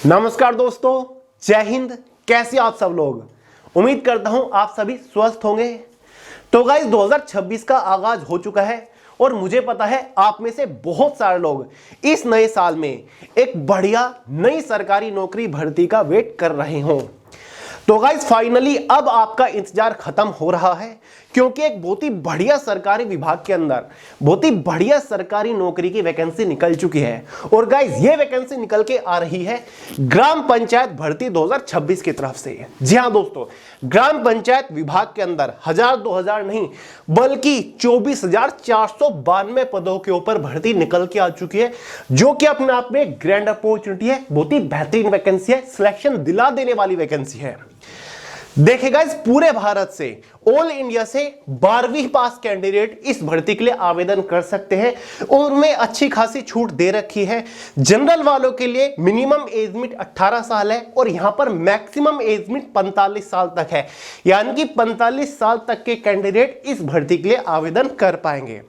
नमस्कार दोस्तों, जय हिंद। कैसे आप सब लोग? उम्मीद करता हूं आप सभी स्वस्थ होंगे। तो गाइस 2026 का आगाज हो चुका है और मुझे पता है आप में से बहुत सारे लोग इस नए साल में एक बढ़िया नई सरकारी नौकरी भर्ती का वेट कर रहे हों। तो गाइस फाइनली अब आपका इंतजार खत्म हो रहा है, क्योंकि एक बहुत ही बढ़िया सरकारी विभाग के अंदर बहुत ही बढ़िया सरकारी नौकरी की वैकेंसी निकल चुकी है। और गाइस ये वैकेंसी निकल के आ रही है ग्राम पंचायत भर्ती 2026 की तरफ से। जी हां दोस्तों, ग्राम पंचायत विभाग के अंदर 1000-2000 नहीं बल्कि 24,492 पदों के ऊपर भर्ती निकल के आ चुकी है, जो कि अपने आप में एक ग्रैंड अपॉर्चुनिटी है। बहुत ही बेहतरीन वैकेंसी है, सिलेक्शन दिला देने वाली वैकेंसी है। देखिएगा, इस पूरे भारत से, ऑल इंडिया से 12वीं पास कैंडिडेट इस भर्ती के लिए आवेदन कर सकते हैं और उनमें अच्छी खासी छूट दे रखी है। जनरल वालों के लिए मिनिमम एज लिमिट 18 साल है और यहां पर मैक्सिमम एज लिमिट 45 साल तक है, यानी कि 45 साल तक के कैंडिडेट इस भर्ती के लिए आवेदन कर पाएंगे।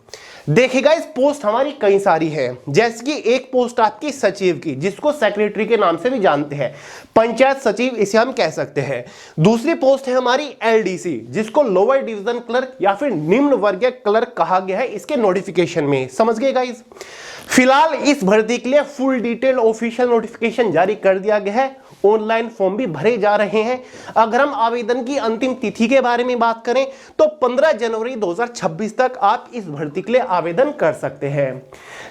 देखिएगा, इस पोस्ट हमारी कई सारी है, जैसे कि एक पोस्ट आपकी सचिव की, जिसको सेक्रेटरी के नाम से भी जानते हैं, पंचायत सचिव इसे हम कह सकते हैं। दूसरी पोस्ट है हमारी एलडीसी, जिसको लोअर डिवीजन क्लर्क या फिर निम्न वर्गीय क्लर्क कहा गया है इसके नोटिफिकेशन में। समझ गए गाइस? फिलहाल इस भर्ती के लिए फुल डिटेल ऑफिशियल नोटिफिकेशन जारी कर दिया गया है, ऑनलाइन फॉर्म भी भरे जा रहे हैं। अगर हम आवेदन की अंतिम तिथि के बारे में बात करें तो 15 जनवरी 2026 तक आप इस भर्ती के लिए आवेदन कर सकते हैं।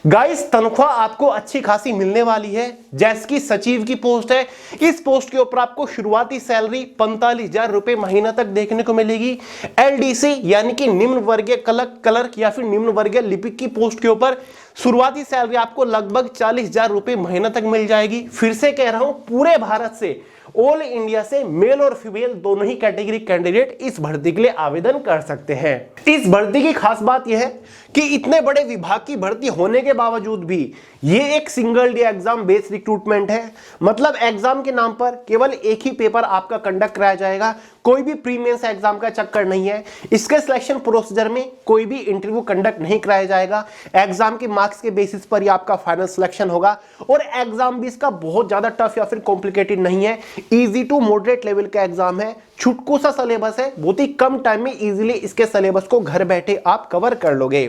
गाइस, तनख्वाह आपको अच्छी खासी मिलने वाली है। जैसे कि सचिव की पोस्ट है, इस पोस्ट के ऊपर आपको शुरुआती सैलरी 45,000 रुपए महीना तक देखने को मिलेगी। एलडीसी यानी कि निम्न वर्गीय क्लर्क या फिर निम्न वर्गीय लिपिक की पोस्ट के ऊपर शुरुआती सैलरी आपको लगभग 40,000 रुपए महीना तक मिल जाएगी। फिर से कह रहा हूं, पूरे भारत से, ऑल इंडिया से मेल और फीमेल दोनों ही कैटेगरी कैंडिडेट इस भर्ती के लिए आवेदन कर सकते हैं। इस भर्ती की खास बात यह है कि इतने बड़े विभाग की भर्ती होने के बावजूद भी ये एक single day exam based recruitment है। मतलब एग्जाम के नाम पर केवल एक ही पेपर आपका कंडक्ट कराया जाएगा, कोई भी प्रीमेंस एग्जाम का चक्कर नहीं है। इसके सिलेक्शन प्रोसीजर में कोई भी इंटरव्यू कंडक्ट नहीं कराया जाएगा। एग्जाम के मार्क्स के बेसिस पर ही आपका फाइनल सिलेक्शन होगा और एग्जाम भी इसका बहुत ज्यादा टफ या फिर कॉम्प्लिकेटेड नहीं है, इजी टू मॉडरेट लेवल का एग्जाम है। छुटकू सा सिलेबस है, बहुत ही कम टाइम में इजीली इसके सिलेबस को घर बैठे आप कवर कर लोगे।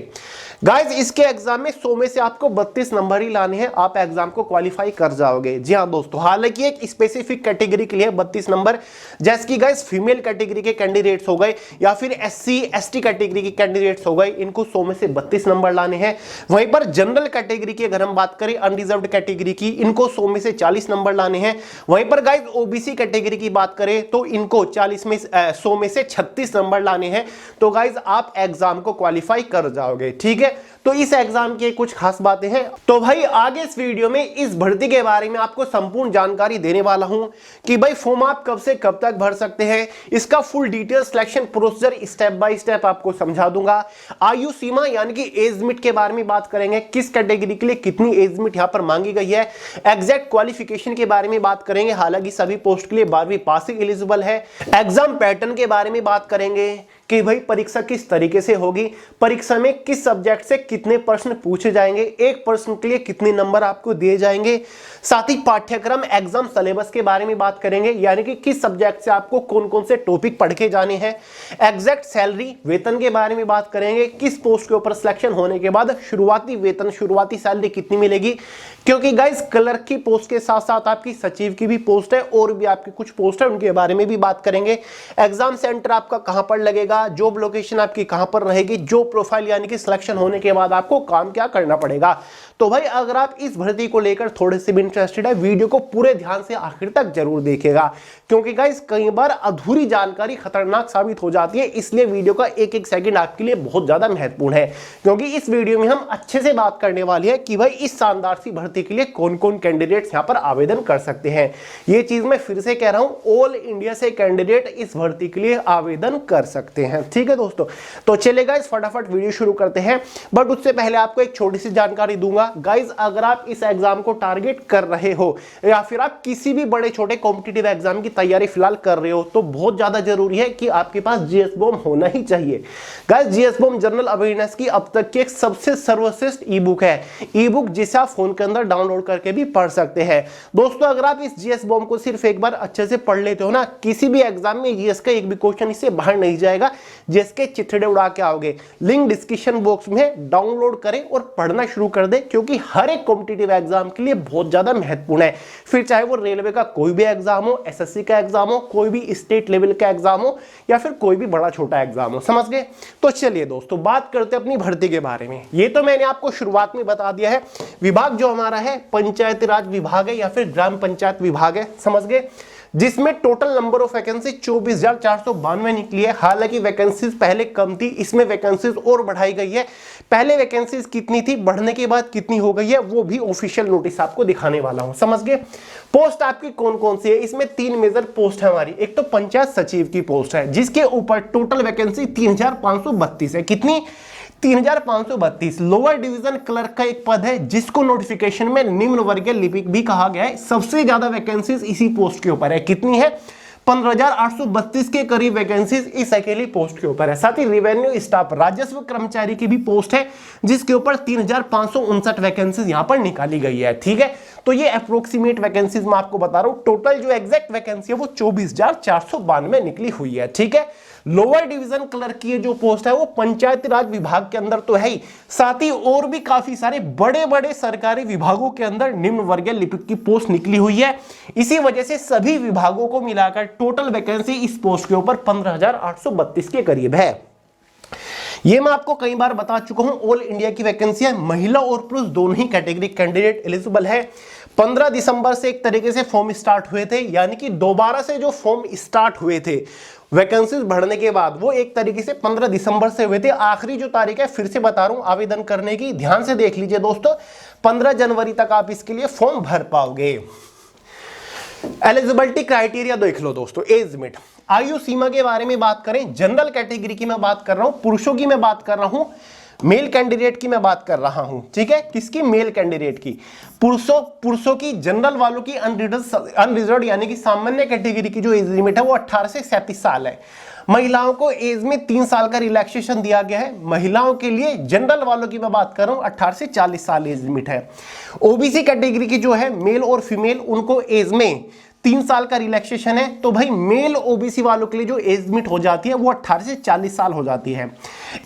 गाइस, इसके एग्जाम में 100 में से आपको 32 नंबर ही लाने हैं, आप एग्जाम को क्वालिफाई कर जाओगे। जी हां दोस्तों, हालांकि एक स्पेसिफिक कैटेगरी के लिए 32 नंबर, जैसे कि गाइस फीमेल कैटेगरी के कैंडिडेट्स हो गए या फिर एससी एसटी कैटेगरी के कैंडिडेट्स हो गए, इनको 100 में से 32 नंबर लाने हैं। वहीं पर जनरल कैटेगरी की अगर हम बात करें, अनरिजर्व्ड कैटेगरी की, इनको 100 में से 40 नंबर लाने हैं। वहीं पर गाइस ओबीसी कैटेगरी की बात करें तो इनको 100 में से 36 नंबर लाने हैं। तो गाइस आप एग्जाम को क्वालिफाई कर जाओगे। ठीक है, तो इस एग्जाम की कुछ खास बातें हैं। तो भाई आगे इस वीडियो में इस भर्ती के बारे में आपको संपूर्ण जानकारी देने वाला हूं कि भाई फॉर्म आप कब से कब तक भर सकते हैं, इसका full detail selection procedure step by step आपको समझा दूंगा। आयु सीमा यानी कि एज लिमिट के बारे में बात करेंगे, किस कैटेगरी के लिए कितनी एज लिमिट यहां पर मांगी गई है। एग्जैक्ट क्वालिफिकेशन के बारे में बात करेंगे, हालांकि सभी पोस्ट के लिए 12वीं पास ही एलिजिबल है। एग्जाम पैटर्न के बारे में बात करेंगे कि भाई परीक्षा किस तरीके से होगी, परीक्षा में किस सब्जेक्ट से कितने प्रश्न पूछे जाएंगे, एक प्रश्न के लिए कितने नंबर आपको दिए जाएंगे। साथ ही पाठ्यक्रम एग्जाम सिलेबस के बारे में बात करेंगे, यानी कि किस सब्जेक्ट से आपको कौन कौन से टॉपिक पढ़ के जाने हैं। एग्जैक्ट सैलरी वेतन के बारे में बात करेंगे, किस पोस्ट के ऊपर सिलेक्शन होने के बाद शुरुआती वेतन शुरुआती सैलरी कितनी मिलेगी, क्योंकि गाइस क्लर्क की पोस्ट के साथ साथ आपकी सचिव की भी पोस्ट है और भी आपकी कुछ पोस्ट है, उनके बारे में भी बात करेंगे। एग्जाम सेंटर आपका कहां पर लगेगा, जॉब लोकेशन आपकी कहां पर रहेगी, जॉब प्रोफाइल यानी कि सिलेक्शन होने के बाद आपको काम क्या करना पड़ेगा। तो भाई अगर आप इस भर्ती को लेकर थोड़े से भी इंटरेस्टेड है, वीडियो को पूरे ध्यान से आखिर तक जरूर देखिएगा, क्योंकि गाइस कई बार अधूरी जानकारी खतरनाक साबित हो जाती है, इसलिए वीडियो का एक एक सेकंड आपके लिए बहुत ज्यादा महत्वपूर्ण है। क्योंकि इस वीडियो में हम अच्छे से बात करने वाले हैं कि भाई इस शानदार सी भर्ती के लिए कौन कौन कैंडिडेट्स यहां पर आवेदन कर सकते हैं। ये चीज मैं फिर से कह रहा हूं, ऑल इंडिया से कैंडिडेट इस भर्ती के लिए आवेदन कर सकते हैं। ठीक है दोस्तों, तो चलेगा इस फटाफट वीडियो शुरू करते हैं। बट उससे पहले आपको एक छोटी सी जानकारी दूंगा। गाइज अगर आप इस एग्जाम को टारगेट कर रहे हो या फिर आप किसी भी बड़े छोटे कॉम्पिटिटिव एग्जाम की तैयारी फिलहाल कर रहे हो, तो बहुत ज्यादा जरूरी है कि आपके पास जीएस बॉम होना ही चाहिए। Guys GS bomb general awareness की अब तक की एक सबसे सर्वश्रेष्ठ ई बुक है, ई बुक जिसे आप फोन के अंदर जाकर डाउनलोड करके भी पढ़ सकते हैं। दोस्तों अगर आप इस जीएस बॉम्ब को सिर्फ एक बार अच्छे से पढ़ लेते हो ना, किसी भी एग्जाम में जीएस का एक भी क्वेश्चन इससे बाहर नहीं जाएगा, जीएस के चिथड़े उड़ा के आओगे। लिंक डिस्क्रिप्शन बॉक्स में, डाउनलोड करें और पढ़ना शुरू कर दे, क्योंकि हर एक कॉम्पिटिटिव एग्जाम के लिए बहुत ज्यादा महत्वपूर्ण है। फिर चाहे वो रेलवे का कोई भी एग्जाम हो, एसएससी का एग्जाम हो, कोई भी स्टेट लेवल का एग्जाम हो, या फिर कोई भी बड़ा छोटा एग्जाम हो, समझ गए। तो चलिए दोस्तों बात करते हैं अपनी भर्ती के बारे में। ये तो मैंने आपको शुरुआत में बता दिया है, विभाग जो हमारा है पंचायती राज विभाग है या फिर ग्राम पंचायत विभाग है, समझ गए, जिसमें टोटल नंबर ऑफ वैकेंसी 24,492 निकली है। हालांकि वैकेंसीज पहले कम थी, इसमें वैकेंसीज और बढ़ाई गई है। पहले वैकेंसीज कितनी थी, बढ़ने के बाद कितनी हो गई है, वो भी ऑफिशियल नोटिस आपको दिखाने वाला हूं, समझ गए। पोस्ट आपकी कौन कौन सी है, इसमें 3 मेजर पोस्ट है हमारी। एक तो पंचायत सचिव की पोस्ट है, जिसके ऊपर टोटल वैकेंसी 3,532 है। कितनी, 3,532। लोअर डिवीजन क्लर्क का एक पद है, जिसको नोटिफिकेशन में निम्न वर्गीय लिपिक भी कहा गया है। सबसे ज्यादा वैकेंसीज इसी पोस्ट के ऊपर है। कितनी है, 15,832 के करीब वैकेंसीज इस अकेली पोस्ट के ऊपर है। साथ ही रेवेन्यू स्टाफ राजस्व कर्मचारी की भी पोस्ट है, जिसके ऊपर 3,559 वैकेंसीज यहां पर निकाली गई है। ठीक है, तो ये अप्रोक्सीमेट वैकेंसीज मैं आपको बता रहा हूं। टोटल जो एग्जैक्ट वैकेंसी है वो 24,492 निकली हुई है। ठीक है, लोअर डिवीजन क्लर्क की जो पोस्ट है वो पंचायती राज विभाग के अंदर तो है ही, साथ ही और भी काफी सारे बड़े बड़े सरकारी विभागों के अंदर निम्न वर्गीय लिपिक की पोस्ट निकली हुई है। इसी वजह से सभी विभागों को मिलाकर टोटल वैकेंसी इस पोस्ट के ऊपर 15,832 के करीब है। ये मैं आपको कई बार बता चुका हूं, ऑल इंडिया की वैकेंसी है। महिला और पुरुष दोनों ही कैटेगरी कैंडिडेट एलिजिबल है। 15 दिसंबर से एक तरीके से फॉर्म स्टार्ट हुए थे, यानी कि दोबारा से जो फॉर्म स्टार्ट हुए थे वैकेंसीज बढ़ने के बाद, वो एक तरीके से 15 दिसंबर से हुए थे। आखिरी जो तारीख है फिर से बता रहा हूं आवेदन करने की, ध्यान से देख लीजिए दोस्तों, 15 जनवरी तक आप इसके लिए फॉर्म भर पाओगे। एलिजिबिलिटी क्राइटेरिया देख लो दोस्तों, एज लिमिट, आयु सीमा के बारे में बात करें, जनरल कैटेगरी की मैं बात कर रहा हूं, पुरुषों की मैं बात कर रहा हूं, मेल कैंडिडेट की मैं बात कर रहा हूं। ठीक है, किसकी, मेल कैंडिडेट की। पुरुषों की, जनरल वालों की अनरिजर्व्ड यानी कि सामान्य कैटेगरी की जो एज लिमिट है वो 18 से 37 साल है। महिलाओं को एज में 3 साल का रिलैक्सेशन दिया गया है। महिलाओं के लिए, जनरल वालों की मैं बात कर रहा हूं, 18 से 40 साल एज लिमिट है। ओबीसी कैटेगरी की जो है मेल और फीमेल, उनको एज में 3 साल का रिलैक्सेशन है। तो भाई मेल ओबीसी वालों के लिए जो एज लिमिट हो जाती है वो 18 से 40 साल हो जाती है।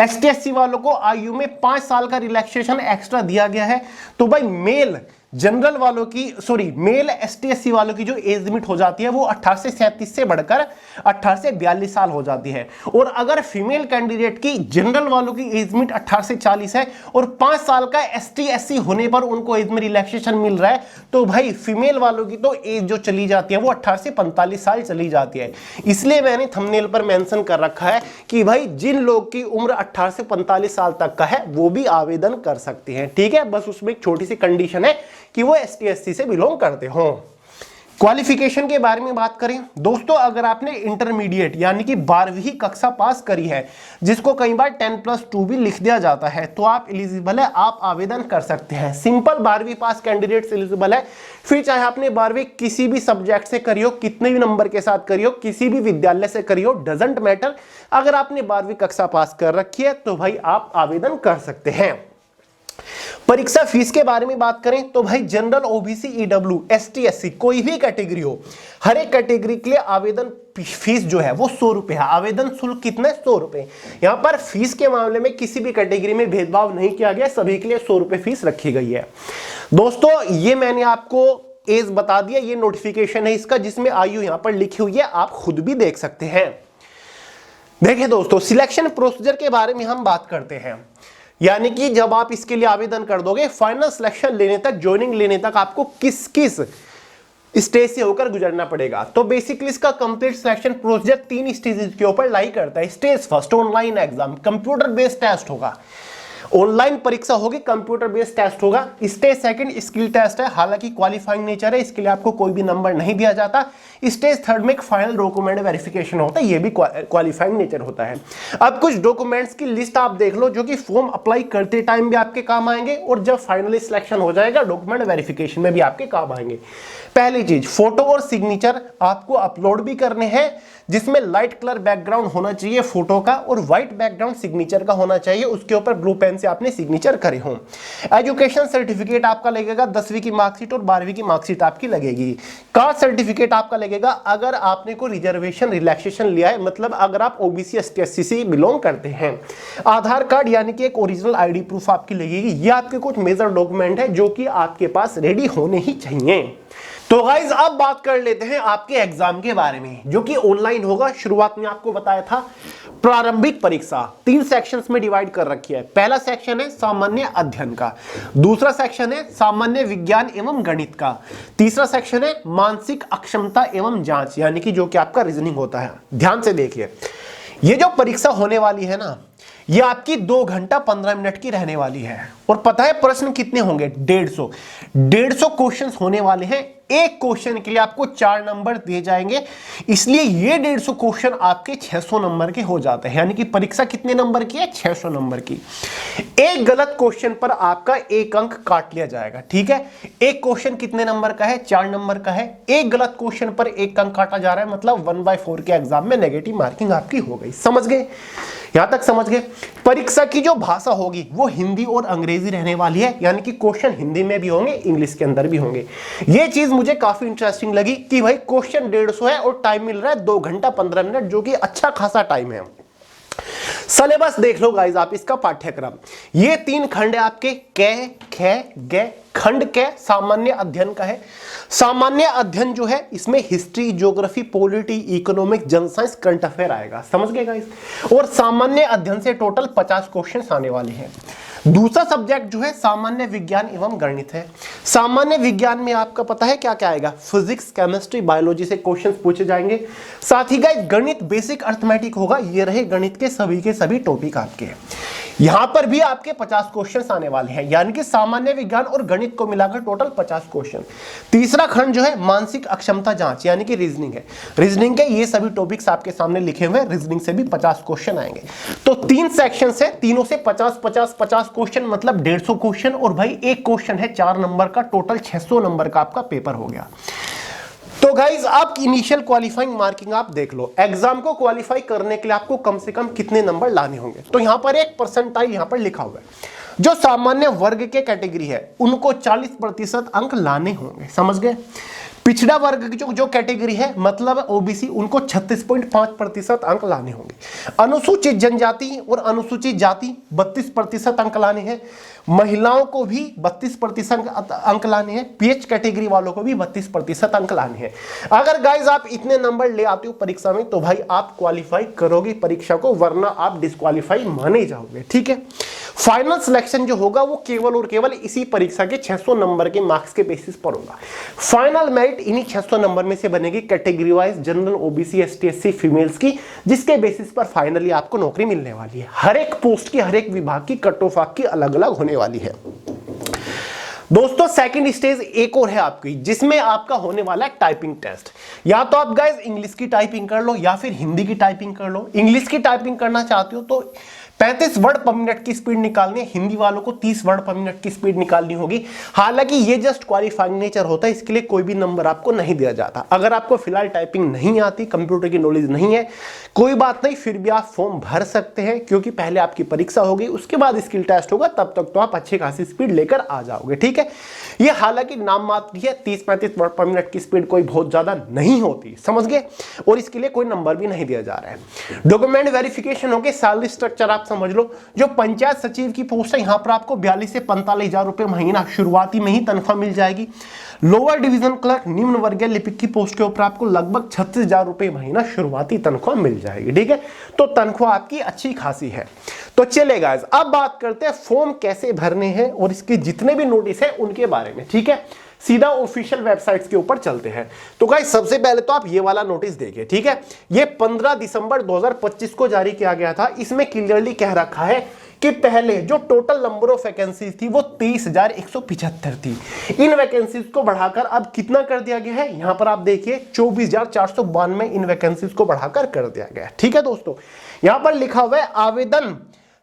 एसटी एससी वालों को आयु में 5 साल का रिलैक्सेशन एक्स्ट्रा दिया गया है। तो भाई मेल जनरल वालों की, सॉरी मेल एसटी एससी वालों की जो एज लिमिट हो जाती है वो 18 से 37 से बढ़कर 18 से 42 साल हो जाती है। और अगर फीमेल कैंडिडेट की, जनरल वालों की एज लिमिट 18 से 40 है और 5 साल का एसटी एससी होने पर उनको एज में रिलैक्सेशन मिल रहा है, तो भाई फीमेल वालों की तो एज जो चली जाती है वो 18 से 45 साल चली जाती है। इसलिए मैंने थंबनेल पर मेंशन कर रखा है कि भाई जिन लोग की उम्र 18 से 45 साल तक का है वो भी आवेदन कर सकते हैं। ठीक है, बस उसमें एक छोटी सी कंडीशन है कि वो एसटी एससी से बिलोंग करते हो। क्वालिफिकेशन के बारे में बात करें दोस्तों, अगर आपने इंटरमीडिएट यानी कि 12वीं कक्षा पास करी है, जिसको कई बार 10+2 भी लिख दिया जाता है, तो आप एलिजिबल है, आप आवेदन कर सकते हैं। सिंपल 12वीं पास कैंडिडेट्स एलिजिबल है। फिर चाहे आपने 12वीं किसी भी सब्जेक्ट से करी हो, कितने भी नंबर के साथ करी हो, किसी भी विद्यालय से करी हो, डजंट मैटर। अगर आपने 12वीं कक्षा पास कर रखी है तो भाई आप आवेदन कर सकते हैं। परीक्षा फीस के बारे में बात करें तो भाई general, OBC, EW, ST SC कोई भी कैटेगरी हो, हर एक कैटेगरी के लिए आवेदन फीस जो है वो 100 रुपए है। आवेदन शुल्क कितना है, 100 रुपए। यहां पर फीस के मामले में किसी भी कैटेगरी में भेदभाव नहीं किया गया, सभी के लिए 100 रुपए फीस रखी गई है। दोस्तों ये मैंने आपको एज बता दिया, ये नोटिफिकेशन है इसका, जिसमें आयु यहां पर लिखी हुई है, आप खुद भी देख सकते हैं। देखिए दोस्तों, सिलेक्शन प्रोसीजर के बारे में हम बात करते हैं, यानी कि जब आप इसके लिए आवेदन कर दोगे, फाइनल सिलेक्शन लेने तक, ज्वाइनिंग लेने तक आपको किस किस स्टेज से होकर गुजरना पड़ेगा। तो बेसिकली इसका कंप्लीट सिलेक्शन प्रोसीजर 3 स्टेजेस के ऊपर लाई करता है। Stage first online exam, computer based test होगा, ऑनलाइन परीक्षा होगी, कंप्यूटर बेस्ड टेस्ट होगा। स्टेज सेकंड स्किल टेस्ट है, हालांकि क्वालिफाइंग नेचर है, इसके लिए आपको कोई भी नंबर नहीं दिया जाता। स्टेज थर्ड में एक फाइनल डॉक्यूमेंट वेरिफिकेशन होता है, ये भी क्वालिफाइंग नेचर होता है। अब कुछ डॉक्यूमेंट्स की लिस्ट आप देख लो, जो कि फॉर्म अप्लाई करते टाइम भी आपके काम आएंगे और जब फाइनली सिलेक्शन हो जाएगा डॉक्यूमेंट वेरिफिकेशन में भी आपके काम आएंगे। पहली चीज, फोटो और सिग्नेचर आपको अपलोड भी करने हैं, जिसमें लाइट कलर बैकग्राउंड होना चाहिए फोटो का और व्हाइट बैकग्राउंड सिग्नेचर का होना चाहिए। उसके ऊपर ब्लू पेन पेन से आपने सिग्नेचर करे हों। एजुकेशन सर्टिफिकेट आपका लगेगा, 10वीं की मार्कशीट और 12वीं की मार्कशीट आपकी लगेगी। कास्ट सर्टिफिकेट आपका लगेगा अगर आपने कोई रिजर्वेशन रिलैक्सेशन लिया है, मतलब अगर आप ओबीसी एसटी एससी से बिलोंग करते हैं। आधार कार्ड यानी कि एक ओरिजिनल आईडी प्रूफ आपकी लगेगी। ये आपके कुछ मेजर डॉक्यूमेंट है जो कि आपके पास रेडी होने ही चाहिए। तो गाइज अब बात कर लेते हैं आपके एग्जाम के बारे में, जो कि ऑनलाइन होगा। शुरुआत में आपको बताया था प्रारंभिक परीक्षा 3 सेक्शंस में डिवाइड कर रखी है। पहला सेक्शन है सामान्य अध्ययन का, दूसरा सेक्शन है सामान्य विज्ञान एवं गणित का, तीसरा सेक्शन है मानसिक अक्षमता एवं जांच, यानी कि जो कि आपका रीजनिंग होता है। ध्यान से देखिए, ये जो परीक्षा होने वाली है ना, ये आपकी 2 घंटा 15 मिनट की रहने वाली है। और पता है प्रश्न कितने होंगे? 150 क्वेश्चंस होने वाले हैं। एक क्वेश्चन के लिए आपको 4 नंबर दिए जाएंगे, इसलिए ये 150 क्वेश्चन आपके 600 नंबर के हो जाते हैं। यानी कि परीक्षा कितने नंबर की है? 600 नंबर की। एक गलत क्वेश्चन पर आपका 1 अंक काट लिया जाएगा, ठीक है। एक क्वेश्चन कितने नंबर का है? 4 नंबर का है। एक गलत क्वेश्चन पर 1 अंक काटा जा रहा है, मतलब 1/4 के एग्जाम में नेगेटिव मार्किंग आपकी हो गई। समझ गए? यहां तक समझ गए? परीक्षा की जो भाषा होगी वो हिंदी और अंग्रेजी रहने वाली है, यानी कि क्वेश्चन हिंदी में भी होंगे, इंग्लिश के अंदर भी होंगे। ये चीज मुझे काफी इंटरेस्टिंग लगी कि भाई क्वेश्चन 150 है और टाइम मिल रहा है 2 घंटा 15 मिनट, जो कि अच्छा खासा टाइम है। सिलेबस देख लो गाइस आप इसका पाठ्यक्रम। ये 3 खंड है आपके, क, ख, ग। खंड क सामान्य अध्ययन का है। सामान्य अध्ययन जो है इसमें हिस्ट्री, ज्योग्राफी, पॉलिटी, इकोनॉमिक, जन साइंस, करंट अफेयर आएगा। समझ गए गाइस? और सामान्य अध्ययन से टोटल 50 क्वेश्चन आने वाले हैं। दूसरा सब्जेक्ट जो है सामान्य विज्ञान एवं गणित है। सामान्य विज्ञान में आपका पता है क्या क्या आएगा? फिजिक्स, केमिस्ट्री, बायोलॉजी से क्वेश्चंस पूछे जाएंगे। साथ ही गाइस गणित बेसिक अर्थमेटिक होगा। ये रहे गणित के सभी टॉपिक आपके। यहां पर भी आपके 50 क्वेश्चंस आने वाले हैं, यानी कि सामान्य विज्ञान और गणित को मिलाकर टोटल 50 क्वेश्चन। तीसरा खंड जो है मानसिक अक्षमता जांच, यानी कि रीजनिंग है। रीजनिंग के ये सभी टॉपिक्स आपके सामने लिखे हुए हैं। रीजनिंग से भी 50 क्वेश्चन आएंगे। तो 3 सेक्शन है, तीनों से 50 क्वेश्चन, मतलब 150 क्वेश्चन। और भाई एक क्वेश्चन है 4 नंबर का, टोटल 600 नंबर का आपका पेपर हो गया। तो गाइज आप इनिशियल क्वालिफाइंग मार्किंग आप देख लो। एग्जाम को क्वालिफाई करने के लिए आपको कम से कम कितने नंबर लाने होंगे? तो यहां पर एक परसेंटाइल यहां पर लिखा हुआ है। जो सामान्य वर्ग के कैटेगरी है उनको 40% अंक लाने होंगे। समझ गए? पिछड़ा वर्ग की जो कैटेगरी है, मतलब ओबीसी, उनको 36.5% अंक लाने होंगे। अनुसूचित जनजाति और अनुसूचित जाति 32% अंक लाने हैं। महिलाओं को भी 32% अंक लाने हैं। पीएच कैटेगरी वालों को भी 32% अंक लाने हैं। अगर गाइज आप इतने नंबर ले आते हो परीक्षा में तो भाई आप क्वालिफाई करोगे परीक्षा को, वरना आप डिस्क्वालीफाई माने जाओगे। ठीक है? फाइनल सिलेक्शन जो होगा वो केवल और केवल इसी परीक्षा के 600 नंबर के मार्क्स के बेसिस पर होगा। फाइनल मेरिट इन्हीं 600 नंबर में से बनेगी, category wise general, OBC, ST, SC, females की, जिसके बेसिस पर फाइनली आपको नौकरी मिलने वाली है। हर एक पोस्ट की, हर एक विभाग की कट ऑफ आपकी अलग अलग होने वाली है। दोस्तों सेकंड स्टेज एक और है आपकी, जिसमें आपका होने वाला है टाइपिंग टेस्ट। या तो आप गाइस इंग्लिश की टाइपिंग कर लो या फिर हिंदी की टाइपिंग कर लो। इंग्लिश की टाइपिंग करना चाहते हो तो 35 वर्ड पर मिनट की स्पीड निकालनी है। हिंदी वालों को 30 वर्ड पर मिनट की स्पीड निकालनी होगी। हालांकि ये जस्ट क्वालिफाइंग नेचर होता है, इसके लिए कोई भी नंबर आपको नहीं दिया जाता। अगर आपको फिलहाल टाइपिंग नहीं आती, कंप्यूटर की नॉलेज नहीं है, कोई बात नहीं, फिर भी आप फॉर्म भर सकते हैं, क्योंकि पहले आपकी परीक्षा होगी, उसके बाद स्किल टेस्ट होगा, तब तक तो आप अच्छी खासी स्पीड लेकर आ जाओगे। ठीक है? ये हालांकि नाम मात्र है, 30-35 वर्ड पर मिनट की स्पीड कोई बहुत ज्यादा नहीं होती। समझ गए? और इसके लिए कोई नंबर भी नहीं दिया जा रहा है। डॉक्यूमेंट वेरिफिकेशन होगी। सैलरी स्ट्रक्चर आप समझ लो। जो पंचायत सचिव की पोस्ट है, यहां पर आपको 42 से 45 हजार रुपए महीना शुरुआती में ही तनख्वाह मिल जाएगी। लोअर डिवीजन क्लर्क, निम्न वर्गीय लिपिक की पोस्ट के ऊपर आपको लगभग 36 हजार रुपए महीना शुरुआती तनख्वाह मिल जाएगी। ठीक है? तो तनख्वाह आपकी अच्छी खासी है। तो चलेगा, अब बात करते हैं फॉर्म कैसे भरने हैं और इसके जितने भी नोटिस है उनके बारे में। ठीक है? सीधा ऑफिशियल वेबसाइट्स के ऊपर चलते हैं। तो गाइस सबसे पहले तो आप ये वाला नोटिस देखिए। ठीक है? ये 15 दिसंबर 2025 को जारी किया गया था। इसमें क्लियरली कह रखा है कि पहले जो टोटल नंबर ऑफ वैकेंसीज थी वो 23,175 थी। इन वैकेंसीज को बढ़ाकर अब कितना कर दिया गया है? यहां पर आप देखिए 24,492 इन वैकेंसीज को बढ़ाकर कर दिया गया है। ठीक है दोस्तों? यहां पर लिखा हुआ है आवेदन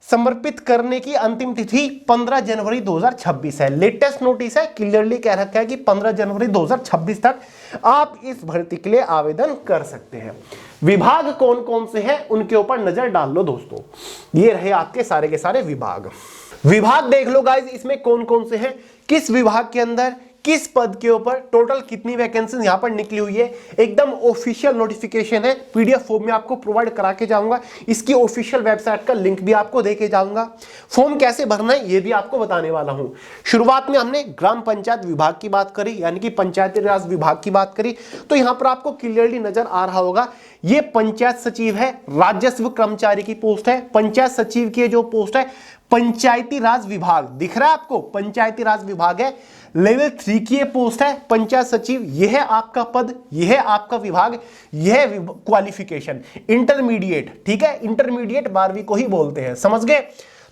समर्पित करने की अंतिम तिथि 15 जनवरी 2026 है। लेटेस्ट नोटिस है, क्लियरली कह रखा है कि 15 जनवरी 2026 तक आप इस भर्ती के लिए आवेदन कर सकते हैं। विभाग कौन कौन से हैं उनके ऊपर नजर डाल लो दोस्तों। ये रहे आपके सारे के सारे विभाग। विभाग देख लो गाइस, इसमें कौन कौन से हैं, किस विभाग के अंदर किस पद के ऊपर टोटल कितनी वैकेंसी यहां पर निकली हुई है। एकदम ऑफिशियल नोटिफिकेशन है, पीडीएफ फॉर्म में आपको प्रोवाइड करा के जाऊंगा। इसकी ऑफिशियल वेबसाइट का लिंक भी आपको देके जाऊंगा। फॉर्म कैसे भरना है ये भी आपको बताने वाला हूं। शुरुआत में हमने ग्राम पंचायत विभाग की बात करी, यानी कि पंचायती राज विभाग की बात करी, तो यहां पर आपको क्लियरली नजर आ रहा होगा ये पंचायत सचिव है, राजस्व कर्मचारी की पोस्ट है। पंचायत सचिव की जो पोस्ट है पंचायती राज विभाग, दिख रहा है आपको, पंचायती राज विभाग है। लेवल 3 की ये पोस्ट है पंचायत सचिव, यह है आपका पद, यह है आपका विभाग, यह क्वालिफिकेशन इंटरमीडिएट, ठीक है, इंटरमीडिएट 12वीं को ही बोलते हैं, समझ गए।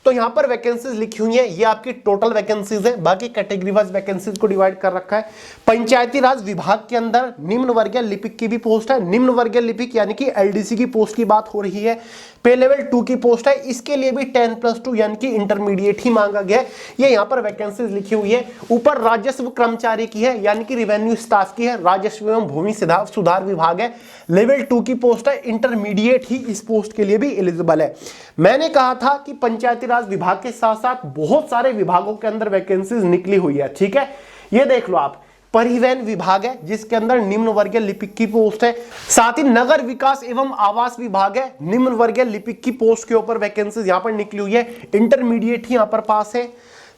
तो यहां पर वैकेंसीज लिखी हुई है, ये आपकी टोटल वैकेंसीज है, बाकी कैटेगरी वाइज वैकेंसीज को डिवाइड कर रखा है। पंचायती राज विभाग के अंदर निम्न वर्गीय लिपिक की भी पोस्ट है, निम्न वर्गीय लिपिक यानी कि एलडीसी की पोस्ट की बात हो रही है। पे लेवल 2 की पोस्ट है, इसके लिए भी 10+2 यानी कि इंटरमीडिएट ही मांगा गया है, ये यहां पर वैकेंसीज लिखी हुई है। ऊपर राजस्व कर्मचारी की है, यानी कि रेवेन्यू स्टाफ की है, राजस्व एवं भूमि सुधार विभाग है, लेवल 2 की पोस्ट है, इंटरमीडिएट ही इस पोस्ट के लिए भी एलिजिबल है। मैंने कहा था कि पंचायती राज विभाग के साथ साथ बहुत सारे विभागों के अंदर वैकेंसीज निकली हुई है, ठीक है। ये देख लो आप, परिवहन विभाग है जिसके अंदर निम्न वर्गीय लिपिक की पोस्ट है, साथ ही नगर विकास एवं आवास विभाग है, निम्न वर्गीय लिपिक की पोस्ट के ऊपर वैकेंसीज यहां पर निकली हुई है, इंटरमीडिएट ही यहां पर पास है।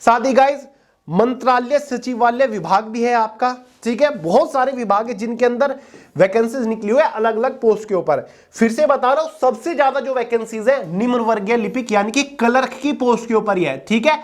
साथ ही गाइज मंत्रालय सचिवालय विभाग भी है आपका, ठीक है। बहुत सारे विभाग है जिनके अंदर वैकेंसीज निकली हुई है अलग अलग पोस्ट के ऊपर। फिर से बता रहा हूं, सबसे ज्यादा जो वैकेंसीज है निम्न वर्गीय लिपिक यानी कि क्लर्क की पोस्ट के ऊपर ही है, ठीक है।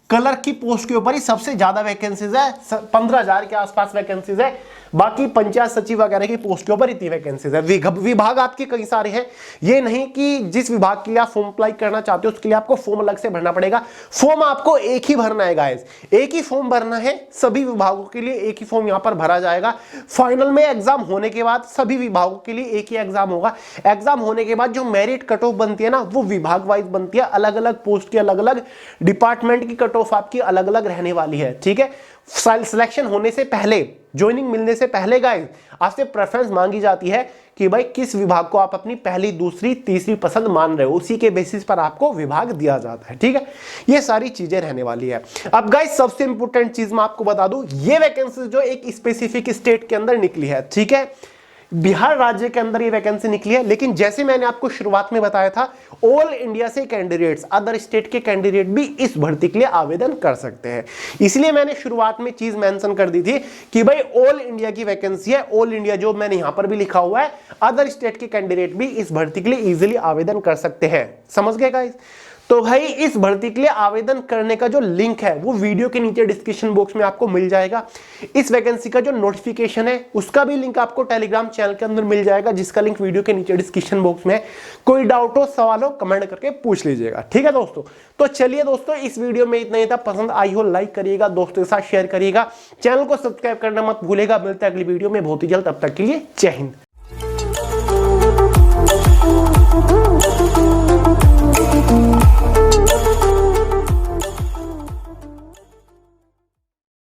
क्लर्क की पोस्ट के ऊपर ही सबसे ज्यादा वैकेंसीज है, 15,000 के आसपास वैकेंसीज है। बाकी पंचायत सचिव वगैरह की पोस्ट के ऊपर इतनी वैकेंसीज है। विभाग आपके कई सारे हैं, ये नहीं कि जिस विभाग के लिए आप फॉर्म अप्लाई करना चाहते हो उसके लिए आपको फॉर्म अलग से भरना पड़ेगा। फॉर्म आपको एक ही भरना है गाइस, एक ही फॉर्म भरना है, सभी विभागों के लिए एक ही फॉर्म यहां पर भरा जाएगा। फाइनल में एग्जाम होने के बाद सभी विभागों के लिए एक ही एग्जाम होगा। एग्जाम होने के बाद जो मेरिट कट ऑफ बनती है ना, वो विभाग वाइज बनती है, अलग अलग पोस्ट की अलग अलग डिपार्टमेंट की कट ऑफ आपकी अलग अलग रहने वाली है, ठीक है। सिलेक्शन होने से पहले, ज्वाइनिंग मिलने से पहले गाइस आपसे प्रेफरेंस मांगी जाती है कि भाई किस विभाग को आप अपनी पहली, दूसरी, तीसरी पसंद मान रहे हो, उसी के बेसिस पर आपको विभाग दिया जाता है, ठीक है। ये सारी चीजें रहने वाली है। अब गाइस सबसे इंपॉर्टेंट चीज मैं आपको बता दूं, ये वैकेंसी जो एक स्पेसिफिक स्टेट के अंदर निकली है, ठीक है, बिहार राज्य के अंदर ये वैकेंसी निकली है। लेकिन जैसे मैंने आपको शुरुआत में बताया था, ऑल इंडिया से कैंडिडेट्स, अदर स्टेट के कैंडिडेट भी इस भर्ती के लिए आवेदन कर सकते हैं। इसलिए मैंने शुरुआत में चीज मेंशन कर दी थी कि भाई ऑल इंडिया की वैकेंसी है, ऑल इंडिया जो मैंने यहां पर भी लिखा हुआ है, अदर स्टेट के कैंडिडेट भी इस भर्ती के लिए इजीली आवेदन कर सकते हैं, समझ गए गाइस। तो भाई इस भर्ती के लिए आवेदन करने का जो लिंक है वो वीडियो के नीचे डिस्क्रिप्शन बॉक्स में आपको मिल जाएगा। इस वैकेंसी का जो नोटिफिकेशन है उसका भी लिंक आपको टेलीग्राम चैनल के अंदर मिल जाएगा, जिसका लिंक वीडियो के नीचे डिस्क्रिप्शन बॉक्स में है। कोई डाउट हो, सवाल हो, कमेंट करके पूछ लीजिएगा, ठीक है दोस्तों। तो चलिए दोस्तों, इस वीडियो में इतना ही था। पसंद आई हो लाइक करिएगा, दोस्तों के साथ शेयर करिएगा, चैनल को सब्सक्राइब करना मत भूलेगा। मिलते हैं अगली वीडियो में बहुत ही जल्द, तब तक के लिए जय हिंद।